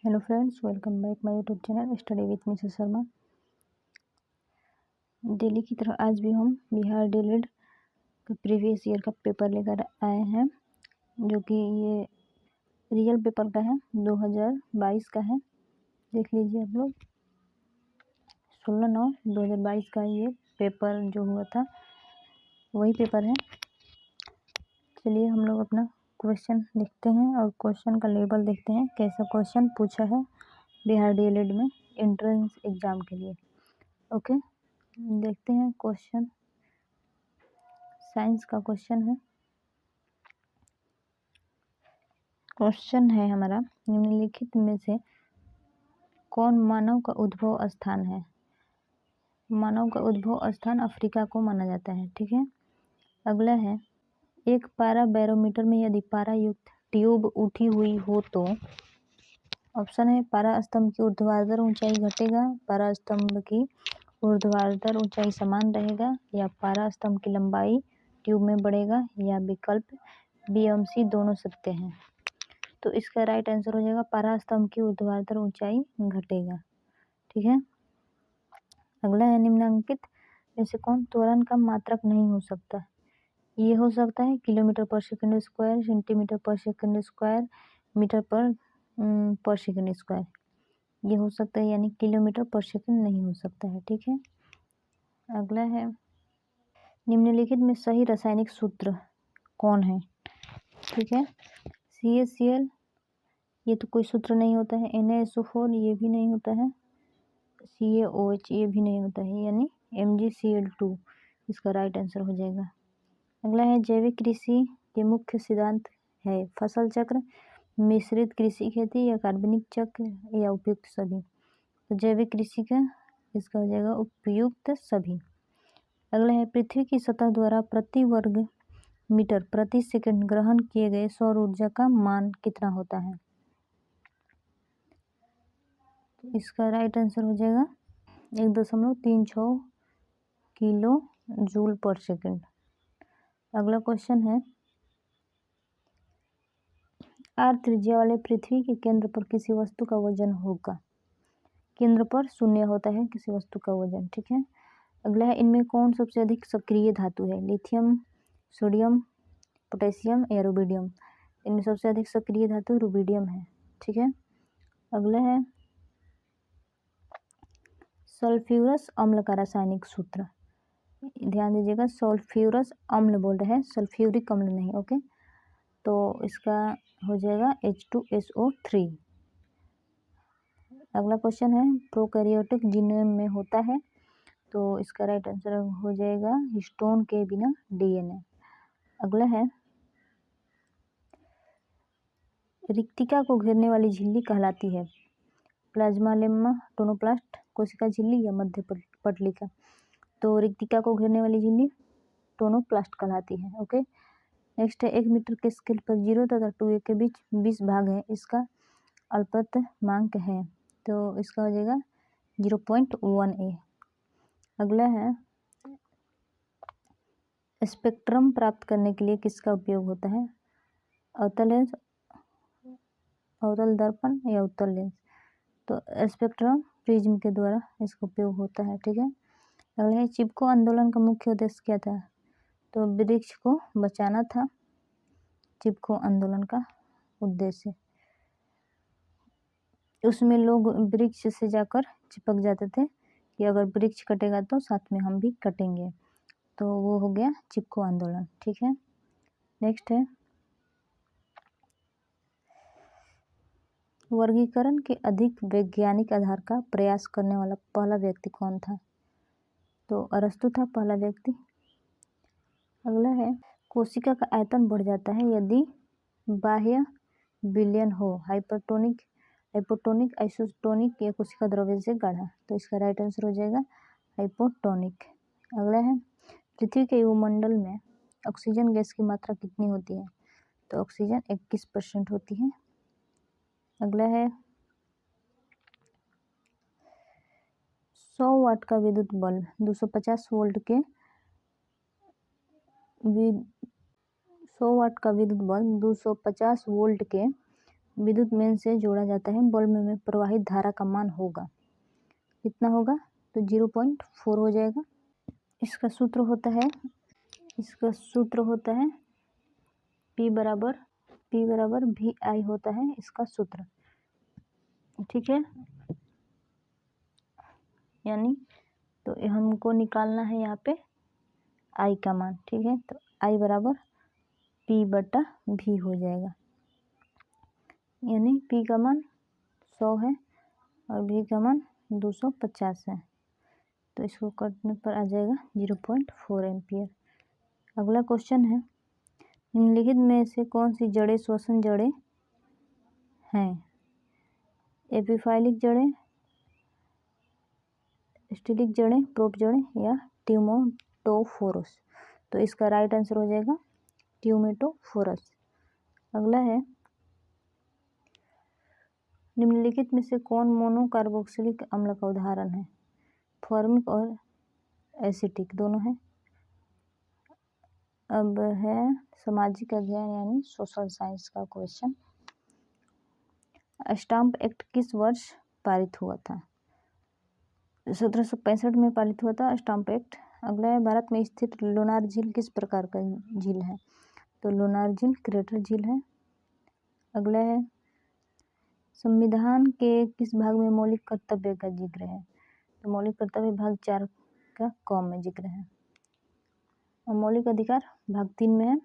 Hello friends, welcome back my YouTube channel study with Mrs Sharma. Daily की तरह आज भी हम बिहार डीएलएड का प्रीवियस ईयर का पेपर लेकर आए हैं, जो कि ये रियल पेपर का है, 2022 का है। देख लीजिए आप लोग, 16/9/2022 का ये पेपर जो हुआ था वही पेपर है। चलिए हम लोग अपना क्वेश्चन देखते हैं और क्वेश्चन का लेवल देखते हैं, कैसा क्वेश्चन पूछा है बिहार डीएलएड में एंट्रेंस एग्जाम के लिए। ओके, देखते हैं क्वेश्चन। साइंस का क्वेश्चन है। क्वेश्चन है हमारा, निम्नलिखित में से कौन मानव का उद्भव स्थान है। मानव का उद्भव स्थान अफ्रीका को माना जाता है। ठीक है, अगला है, एक पारा बैरोमीटर में यदि पारा युक्त ट्यूब उठी हुई हो तो ऑप्शन है पारा स्तंभ की ऊर्ध्वाधर ऊंचाई घटेगा, पारा स्तंभ की ऊर्ध्वाधर ऊंचाई समान रहेगा, या पारा स्तंभ की लंबाई ट्यूब में बढ़ेगा, या विकल्प बी एवं सी दोनों सत्य हैं। तो इसका राइट आंसर हो जाएगा पारा स्तंभ की ऊर्ध्वाधर ऊंचाई घटेगा। ठीक है, अगला है, निम्नलिखित में से कौन त्वरण का मात्रक नहीं हो सकता। ये हो सकता है किलोमीटर पर सेकंड स्क्वायर, सेंटीमीटर पर सेकंड स्क्वायर, मीटर पर सेकंड स्क्वायर, ये हो सकता है, यानी किलोमीटर पर सेकंड नहीं हो सकता है। ठीक है, अगला है, निम्नलिखित में सही रासायनिक सूत्र कौन है। ठीक है, CaCl, ये तो कोई सूत्र नहीं होता है। Na SO4, ये भी नहीं होता है। CaOH, ये भी नहीं होता है, यानी MgCl2 इसका राइट आंसर हो जाएगा। अगला है, जैविक कृषि के मुख्य सिद्धांत है फसल चक्र, मिश्रित कृषि खेती, या कार्बनिक चक्र, या उपयुक्त सभी। तो जैविक कृषि का इसका हो जाएगा उपयुक्त सभी। अगला है, पृथ्वी की सतह द्वारा प्रति वर्ग मीटर प्रति सेकंड ग्रहण किए गए सौर ऊर्जा का मान कितना होता है। तो इसका राइट आंसर हो जाएगा 1.36 किलो जूल पर सेकंड। अगला क्वेश्चन है, r त्रिज्या वाले पृथ्वी के केंद्र पर किसी वस्तु का वजन होगा। केंद्र पर 0 होता है किसी वस्तु का वजन। ठीक है, अगला है, इनमें कौन सबसे अधिक सक्रिय धातु है। लिथियम, सोडियम, पोटेशियम, या रुबिडियम। इनमें सबसे अधिक सक्रिय धातु रुबिडियम है। ठीक है, अगला है, सल्फ्यूरस अम्ल का रासायनिक सूत्र। ध्यान दीजिएगा, सल्फ्यूरस अम्ल बोल रहे हैं, सल्फ्यूरिक अम्ल नहीं। ओके, तो इसका हो जाएगा H2SO3। अगला क्वेश्चन है, प्रोकैरियोटिक जीनोम में होता है, तो इसका राइट आंसर हो जाएगा हिस्टोन के बिना DNA। अगला है, रिक्तिका को घेरने वाली झिल्ली कहलाती है। प्लाज्मालेम्मा, टोनोप्लास्ट, कोशिका झिल्ली, या मध्य पटलिका। तो रिक्तिका को घेरने वाली झिल्ली टोनोप्लास्ट कहलाती है। ओके, नेक्स्ट है, 1 मीटर के स्केल पर 0 तथा 2a के बीच 20 भाग है, इसका अल्पतमांक है। तो इसका हो जाएगा 0.1a। अगला है, स्पेक्ट्रम प्राप्त करने के लिए किसका उपयोग होता है। अवतल लेंस, अवतल दर्पण, या उत्तल लेंस। तो स्पेक्ट्रम प्रिज्म के द्वारा इसका उपयोग होता है। ठीक है, अगला है, चिपको आंदोलन का मुख्य उद्देश्य क्या था। तो वृक्ष को बचाना था चिपको आंदोलन का उद्देश्य। उसमें लोग वृक्ष से जाकर चिपक जाते थे कि अगर वृक्ष कटेगा तो साथ में हम भी कटेंगे, तो वो हो गया चिपको आंदोलन। ठीक है, नेक्स्ट है, वर्गीकरण के अधिक वैज्ञानिक आधार का प्रयास करने वाला पहला व्यक्ति कौन था। तो अरस्तु था पहला व्यक्ति। अगला है, कोशिका का आयतन बढ़ जाता है यदि बाह्य विलयन हो, हाइपोटोनिक, आइसोटोनिक, या कोशिका द्रव्य से गाढ़ा। तो इसका राइट आंसर हो जाएगा हाइपोटोनिक। अगला है, पृथ्वी के वायुमंडल में ऑक्सीजन गैस की मात्रा कितनी होती है। तो ऑक्सीजन 21% होती है। अगला है, 100 वाट का विद्युत बल्ब 250 वोल्ट के 100 वाट का विद्युत बल्ब 250 वोल्ट के विद्युत मेन से जोड़ा जाता है, बल्ब में प्रवाहित धारा का मान होगा कितना होगा, तो 0.4 हो जाएगा। इसका सूत्र होता है P बराबर VI होता है इसका सूत्र, ठीक है। यानी तो हमको निकालना है यहाँ पे I का मान, ठीक है। तो I बराबर P/V हो जाएगा, यानी P का मान 100 है और V का मान 250 है, तो इसको करने पर आ जाएगा 0.4 एम्पियर। अगला क्वेश्चन है, निम्नलिखित में से कौन सी जड़ें श्वसन जड़ें हैं? एपिफाइलिक जड़ें, स्टिलिक जड़ें, प्रोट जड़ें या ट्यूमेटोफोरस। तो इसका राइट आंसर हो जाएगा ट्यूमेटोफोरस। अगला है, निम्नलिखित में से कौन मोनोकार्बोक्सिलिक अम्ल का उदाहरण है? फॉर्मिक और एसिटिक दोनों है। अब है सामाजिक अध्ययन यानी सोशल साइंस का क्वेश्चन। स्टाम्प एक्ट किस वर्ष पारित हुआ था? 1765 में पारित हुआ था स्टाम्प एक्ट। अगला है, भारत में स्थित लोनार झील किस प्रकार का झील है? तो लोनार झील क्रेटर झील है। अगला है, संविधान के किस भाग में मौलिक कर्तव्य का जिक्र है? तो मौलिक कर्तव्य भाग 4 का क में जिक्र है और मौलिक अधिकार भाग 3 में है।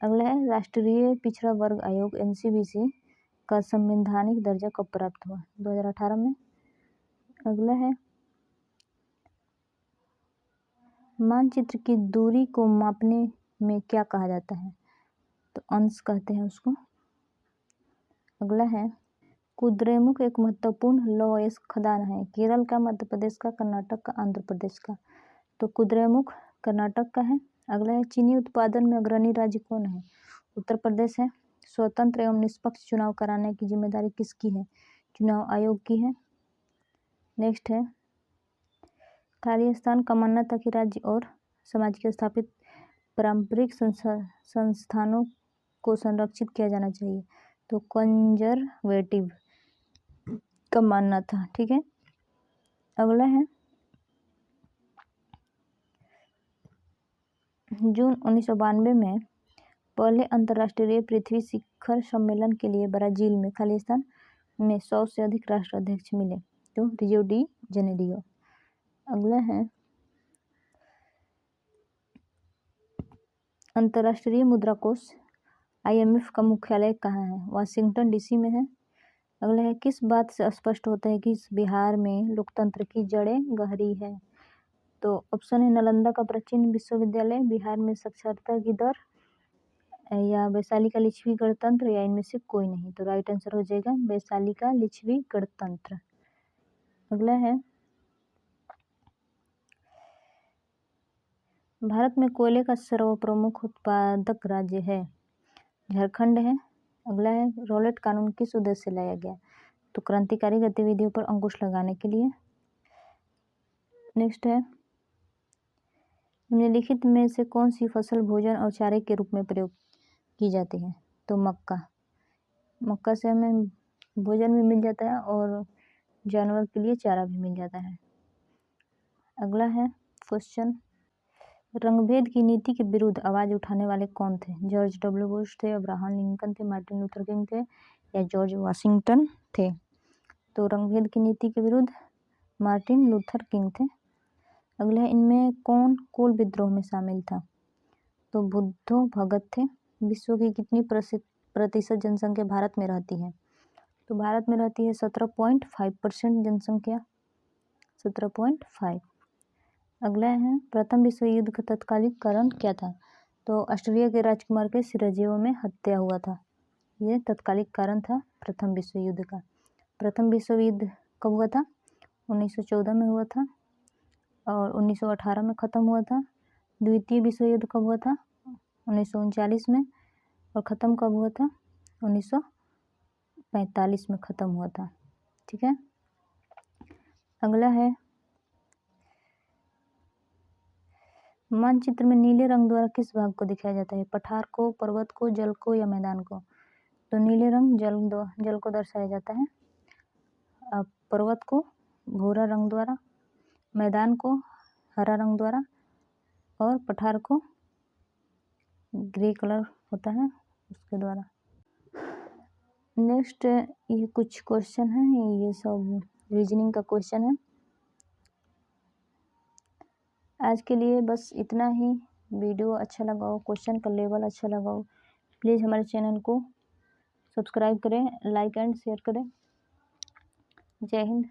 अगला है, राष्ट्रीय पिछड़ा वर्ग आयोग NCBC का संवैधानिक दर्जा कब प्राप्त हुआ? 2018 में। अगला है, मानचित्र की दूरी को मापने में क्या कहा जाता है? तो अंश कहते हैं उसको। अगला है, कुद्रेमुख एक महत्वपूर्ण लौह अयस्क खदान है, केरल का, मध्य प्रदेश का, कर्नाटक का, आंध्र प्रदेश का? तो कुद्रेमुख कर्नाटक का है। अगला है, चीनी उत्पादन में अग्रणी राज्य कौन है? उत्तर प्रदेश है। स्वतंत्र एवं निष्पक्ष चुनाव कराने की जिम्मेदारी किसकी है? चुनाव आयोग की है। नेक्स्ट है, खालिस्तान का मानना था कि राज्य और समाज के स्थापित पारंपरिक संस्थानों को संरक्षित किया जाना चाहिए। तो कंजर्वेटिव का मानना था, ठीक है। अगला है, जून 1992 में पहले अंतर्राष्ट्रीय पृथ्वी शिखर सम्मेलन के लिए ब्राजील में खालिस्तान में 100 से अधिक राष्ट्र अध्यक्ष मिले, तो रियो डी जेनेरियो। अगला है, अंतर्राष्ट्रीय मुद्रा कोष IMF का मुख्यालय कहाँ है? वाशिंगटन DC में है। अगला है, किस बात से स्पष्ट होता है कि बिहार में लोकतंत्र की जड़ें गहरी है? तो ऑप्शन है, नालंदा का प्राचीन विश्वविद्यालय, बिहार में साक्षरता की दर, या वैशाली का लिच्छवी गणतंत्र, या इनमें से कोई नहीं। तो राइट आंसर हो जाएगा वैशाली का लिच्छवी गणतंत्र। अगला है, भारत में कोयले का सर्वप्रमुख उत्पादक राज्य है? झारखंड है। अगला है, रॉलेट कानून किस उद्देश्य से लाया गया? तो क्रांतिकारी गतिविधियों पर अंकुश लगाने के लिए। नेक्स्ट है, निम्नलिखित में से कौन सी फसल भोजन और चारे के रूप में प्रयोग की जाती है? तो मक्का से हमें भोजन भी मिल जाता है और जानवर के लिए चारा भी मिल जाता है। अगला है क्वेश्चन, रंगभेद की नीति के विरुद्ध आवाज उठाने वाले कौन थे? जॉर्ज W बुश थे, अब्राहम लिंकन थे, मार्टिन लूथर किंग थे, या जॉर्ज वाशिंगटन थे? तो रंगभेद की नीति के विरुद्ध मार्टिन लूथर किंग थे। अगला है, इनमें कौन कोल विद्रोह में शामिल था? तो बुद्धो भगत थे। विश्व की कितनी प्रतिशत जनसंख्या भारत में रहती है? तो भारत में रहती है 17.5% जनसंख्या, 17.5। अगला है, प्रथम विश्व युद्ध का तत्कालिक कारण क्या था? तो ऑस्ट्रेलिया के राजकुमार के सिराजेवो में हत्या हुआ था, ये तत्कालिक कारण था प्रथम विश्व युद्ध का। प्रथम विश्व युद्ध कब हुआ था? 1914 में हुआ था और 1918 में ख़त्म हुआ था। द्वितीय विश्व युद्ध कब हुआ था? 1939 में, और ख़त्म कब हुआ था? 1945 में ख़त्म हुआ था, ठीक है। अगला है, मानचित्र में नीले रंग द्वारा किस भाग को दिखाया जाता है? पठार को, पर्वत को, जल को, या मैदान को? तो नीले रंग जल को दर्शाया जाता है, पर्वत को भूरा रंग द्वारा, मैदान को हरा रंग द्वारा और पठार को ग्रे कलर होता है उसके द्वारा। नेक्स्ट ये कुछ क्वेश्चन है, ये सब रीजनिंग का क्वेश्चन है। आज के लिए बस इतना ही। वीडियो अच्छा लगा हो, क्वेश्चन का लेवल अच्छा लगा हो, प्लीज़ हमारे चैनल को सब्सक्राइब करें, लाइक एंड शेयर करें। जय हिंद।